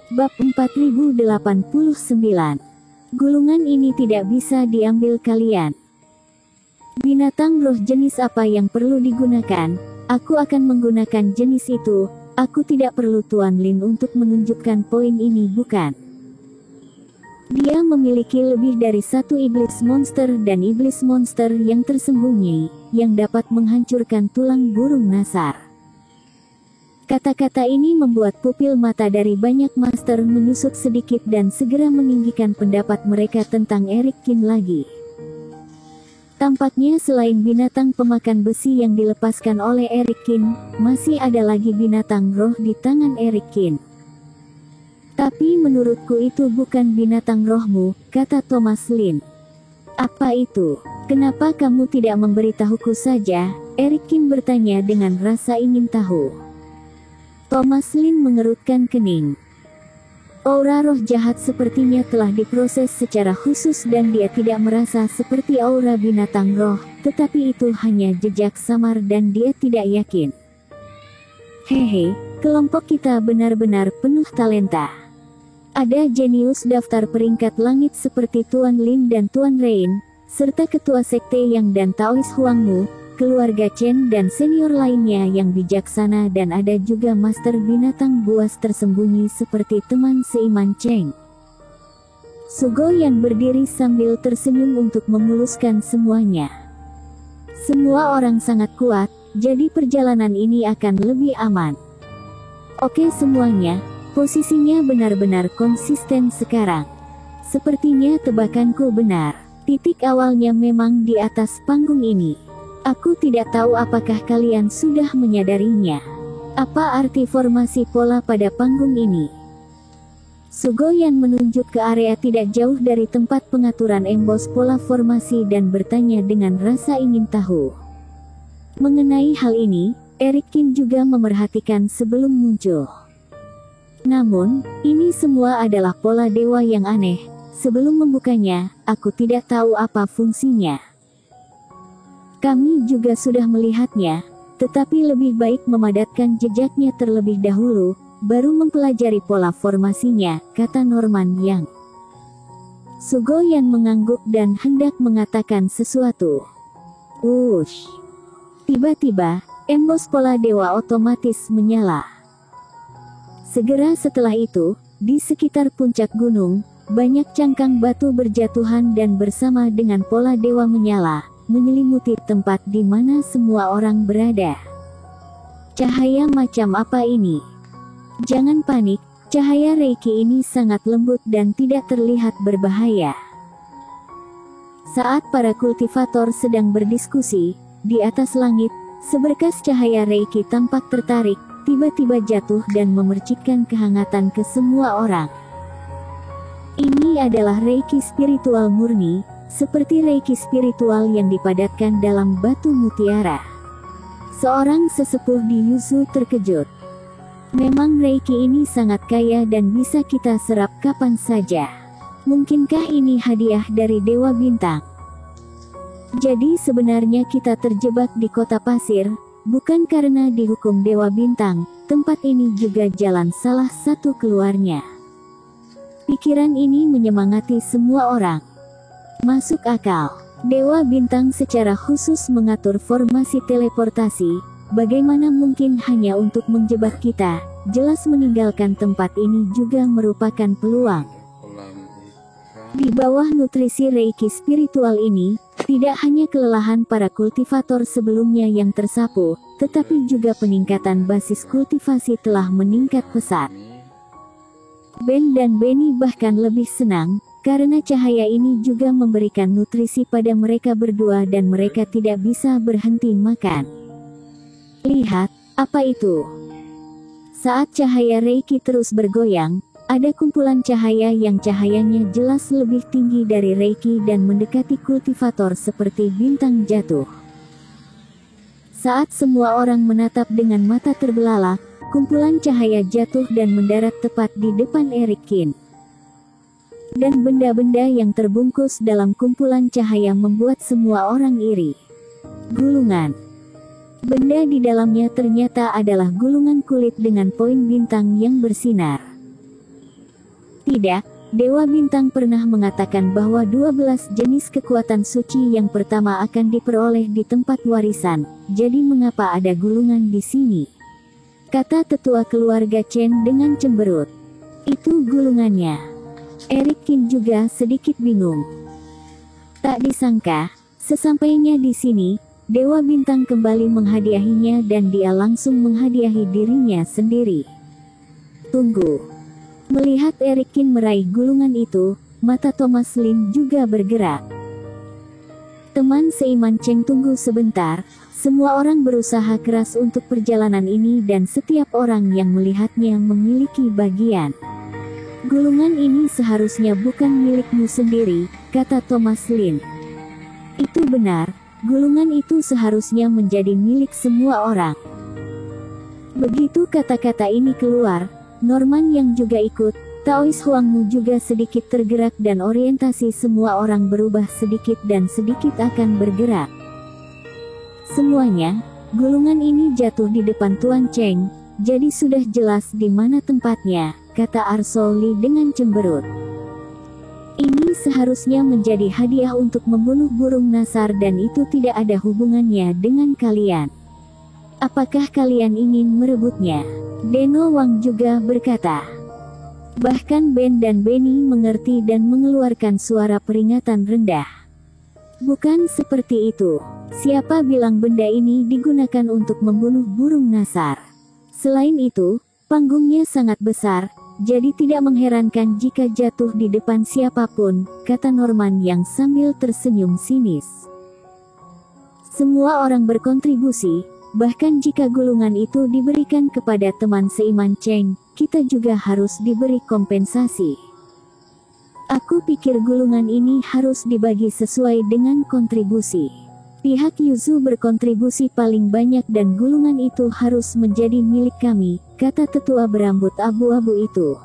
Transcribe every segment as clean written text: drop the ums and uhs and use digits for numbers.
Bab 4089. Gulungan ini tidak bisa diambil kalian. Binatang roh jenis apa yang perlu digunakan? Aku akan menggunakan jenis itu. Aku tidak perlu Tuan Lin untuk menunjukkan poin ini, bukan? Dia memiliki lebih dari satu iblis monster dan iblis monster yang tersembunyi, yang dapat menghancurkan tulang burung Nasar. Kata-kata ini membuat pupil mata dari banyak master menyusut sedikit dan segera meninggikan pendapat mereka tentang Eric Kin lagi. Tampaknya selain binatang pemakan besi yang dilepaskan oleh Eric Kin, masih ada lagi binatang roh di tangan Eric Kin. Tapi menurutku itu bukan binatang rohmu, kata Thomas Lin. Apa itu? Kenapa kamu tidak memberitahuku saja? Eric Kin bertanya dengan rasa ingin tahu. Thomas Lin mengerutkan kening. Aura roh jahat sepertinya telah diproses secara khusus dan dia tidak merasa seperti aura binatang roh, tetapi itu hanya jejak samar dan dia tidak yakin. Hehe, kelompok kita benar-benar penuh talenta. Ada jenius daftar peringkat langit seperti Tuan Lin dan Tuan Rain, serta ketua sekte Yang dan Taois Huangmu, keluarga Chen dan senior lainnya yang bijaksana, dan ada juga master binatang buas tersembunyi seperti teman seiman Cheng. Sugoyan berdiri sambil tersenyum untuk memuluskan semuanya. Semua orang sangat kuat, jadi perjalanan ini akan lebih aman. Oke semuanya, posisinya benar-benar konsisten sekarang. Sepertinya tebakanku benar. Titik awalnya memang di atas panggung ini. Aku tidak tahu apakah kalian sudah menyadarinya. Apa arti formasi pola pada panggung ini? Sugoyan menunjuk ke area tidak jauh dari tempat pengaturan embos pola formasi dan bertanya dengan rasa ingin tahu. Mengenai hal ini, Eric Kin juga memerhatikan sebelum muncul. Namun, ini semua adalah pola dewa yang aneh. Sebelum membukanya, aku tidak tahu apa fungsinya. Kami juga sudah melihatnya, tetapi lebih baik memadatkan jejaknya terlebih dahulu, baru mempelajari pola formasinya, kata Norman Yang. Sugoyan mengangguk dan hendak mengatakan sesuatu. Wush! Tiba-tiba, embos pola dewa otomatis menyala. Segera setelah itu, di sekitar puncak gunung, banyak cangkang batu berjatuhan dan bersama dengan pola dewa menyala, menyelimuti tempat di mana semua orang berada. Cahaya macam apa ini? Jangan panik, cahaya Reiki ini sangat lembut dan tidak terlihat berbahaya. Saat para kultivator sedang berdiskusi, di atas langit, seberkas cahaya Reiki tampak tertarik, tiba-tiba jatuh dan memercikkan kehangatan ke semua orang. Ini adalah Reiki spiritual murni, seperti Reiki spiritual yang dipadatkan dalam batu mutiara. Seorang sesepuh di Yuzu terkejut. Memang Reiki ini sangat kaya dan bisa kita serap kapan saja. Mungkinkah ini hadiah dari Dewa Bintang? Jadi sebenarnya kita terjebak di kota pasir, bukan karena dihukum Dewa Bintang. Tempat ini juga jalan salah satu keluarnya. Pikiran ini menyemangati semua orang. Masuk akal. Dewa Bintang secara khusus mengatur formasi teleportasi. Bagaimana mungkin hanya untuk menjebak kita? Jelas meninggalkan tempat ini juga merupakan peluang. Di bawah nutrisi Reiki spiritual ini, tidak hanya kelelahan para kultivator sebelumnya yang tersapu, tetapi juga peningkatan basis kultivasi telah meningkat pesat. Ben dan Benny bahkan lebih senang, karena cahaya ini juga memberikan nutrisi pada mereka berdua dan mereka tidak bisa berhenti makan. Lihat, apa itu? Saat cahaya Reiki terus bergoyang, ada kumpulan cahaya yang cahayanya jelas lebih tinggi dari Reiki dan mendekati kultivator seperti bintang jatuh. Saat semua orang menatap dengan mata terbelalak, kumpulan cahaya jatuh dan mendarat tepat di depan Eric Kin. Dan benda-benda yang terbungkus dalam kumpulan cahaya membuat semua orang iri. Gulungan. Benda di dalamnya ternyata adalah gulungan kulit dengan poin bintang yang bersinar. Tidak, Dewa Bintang pernah mengatakan bahwa 12 jenis kekuatan suci yang pertama akan diperoleh di tempat warisan. Jadi mengapa ada gulungan di sini? Kata tetua keluarga Chen dengan cemberut. Itu gulungannya. Eric Kin juga sedikit bingung. Tak disangka, sesampainya di sini, Dewa Bintang kembali menghadiahinya dan dia langsung menghadiahi dirinya sendiri. Tunggu. Melihat Eric Kin meraih gulungan itu, mata Thomas Lin juga bergerak. Teman seiman Cheng, tunggu sebentar. Semua orang berusaha keras untuk perjalanan ini dan setiap orang yang melihatnya memiliki bagian. Gulungan ini seharusnya bukan milikmu sendiri, kata Thomas Lin. Itu benar, gulungan itu seharusnya menjadi milik semua orang. Begitu kata-kata ini keluar, Norman yang juga ikut, Taois Huangmu juga sedikit tergerak dan orientasi semua orang berubah sedikit dan sedikit akan bergerak. Semuanya, gulungan ini jatuh di depan Tuan Cheng, jadi sudah jelas di mana tempatnya, kata Arsoli dengan cemberut. Ini seharusnya menjadi hadiah untuk membunuh burung nasar dan itu tidak ada hubungannya dengan kalian. Apakah kalian ingin merebutnya? Deno Wang juga berkata. Bahkan Ben dan Benny mengerti dan mengeluarkan suara peringatan rendah. Bukan seperti itu. Siapa bilang benda ini digunakan untuk membunuh burung nasar? Selain itu, panggungnya sangat besar, jadi tidak mengherankan jika jatuh di depan siapapun, kata Norman yang sambil tersenyum sinis. Semua orang berkontribusi, bahkan jika gulungan itu diberikan kepada teman seiman Cheng, kita juga harus diberi kompensasi. Aku pikir gulungan ini harus dibagi sesuai dengan kontribusi. Pihak Yuzu berkontribusi paling banyak dan gulungan itu harus menjadi milik kami, kata tetua berambut abu-abu itu.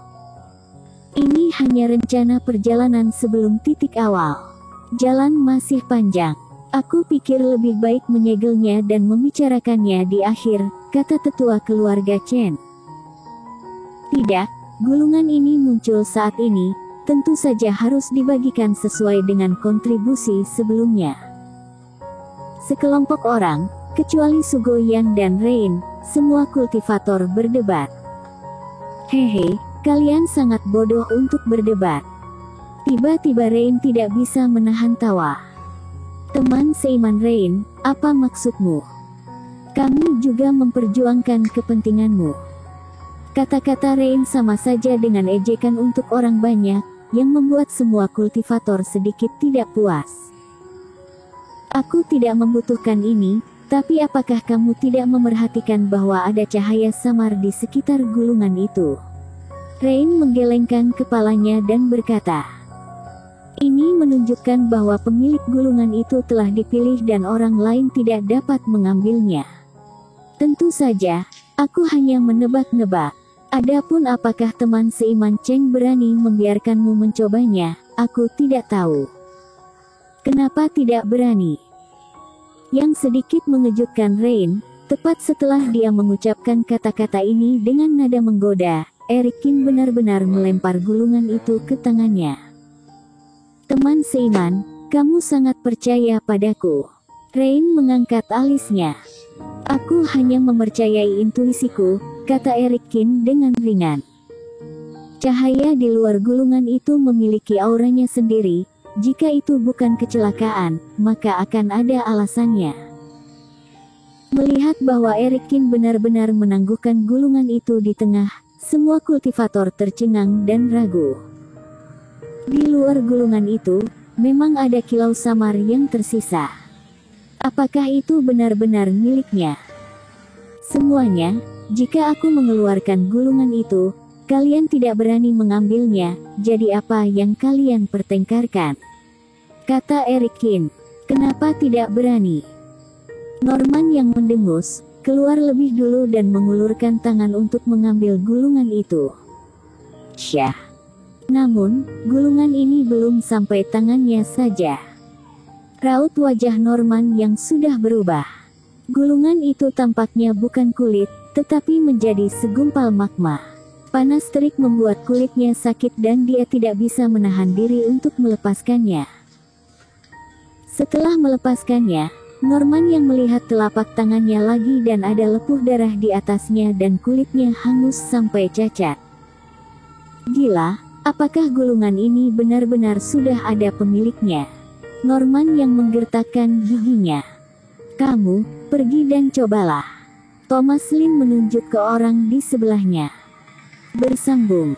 Ini hanya rencana perjalanan sebelum titik awal. Jalan masih panjang. Aku pikir lebih baik menyegelnya dan membicarakannya di akhir, kata tetua keluarga Chen. Tidak, gulungan ini muncul saat ini, tentu saja harus dibagikan sesuai dengan kontribusi sebelumnya. Sekelompok orang, kecuali Sugoyan dan Rain, semua kultivator berdebat. Hehe, kalian sangat bodoh untuk berdebat. Tiba-tiba Rain tidak bisa menahan tawa. Teman seiman Rain, apa maksudmu? Kami juga memperjuangkan kepentinganmu. Kata-kata Rain sama saja dengan ejekan untuk orang banyak, yang membuat semua kultivator sedikit tidak puas. Aku tidak membutuhkan ini, tapi apakah kamu tidak memerhatikan bahwa ada cahaya samar di sekitar gulungan itu? Rain menggelengkan kepalanya dan berkata, ini menunjukkan bahwa pemilik gulungan itu telah dipilih dan orang lain tidak dapat mengambilnya. Tentu saja, aku hanya menebak-nebak. Adapun apakah teman seiman Cheng berani membiarkanmu mencobanya, aku tidak tahu. Kenapa tidak berani? Yang sedikit mengejutkan Rain, tepat setelah dia mengucapkan kata-kata ini dengan nada menggoda, Eric Kin benar-benar melempar gulungan itu ke tangannya. Teman seiman, kamu sangat percaya padaku. Rain mengangkat alisnya. Aku hanya mempercayai intuisiku, kata Eric Kin dengan ringan. Cahaya di luar gulungan itu memiliki auranya sendiri. Jika itu bukan kecelakaan, maka akan ada alasannya. Melihat bahwa Eric Kin benar-benar menangguhkan gulungan itu di tengah, semua kultivator tercengang dan ragu. Di luar gulungan itu, memang ada kilau samar yang tersisa. Apakah itu benar-benar miliknya? Semuanya, jika aku mengeluarkan gulungan itu, kalian tidak berani mengambilnya, jadi apa yang kalian pertengkarkan? Kata Eric Kin. Kenapa tidak berani? Norman yang mendengus, keluar lebih dulu dan mengulurkan tangan untuk mengambil gulungan itu. Syah. Namun, gulungan ini belum sampai tangannya saja. Raut wajah Norman yang sudah berubah. Gulungan itu tampaknya bukan kulit, tetapi menjadi segumpal magma. Panas terik membuat kulitnya sakit dan dia tidak bisa menahan diri untuk melepaskannya. Setelah melepaskannya, Norman yang melihat telapak tangannya lagi dan ada lepuh darah di atasnya dan kulitnya hangus sampai cacat. Gila, apakah gulungan ini benar-benar sudah ada pemiliknya? Norman yang menggertakkan giginya. Kamu, pergi dan cobalah. Thomas Lin menunjuk ke orang di sebelahnya. Bersambung.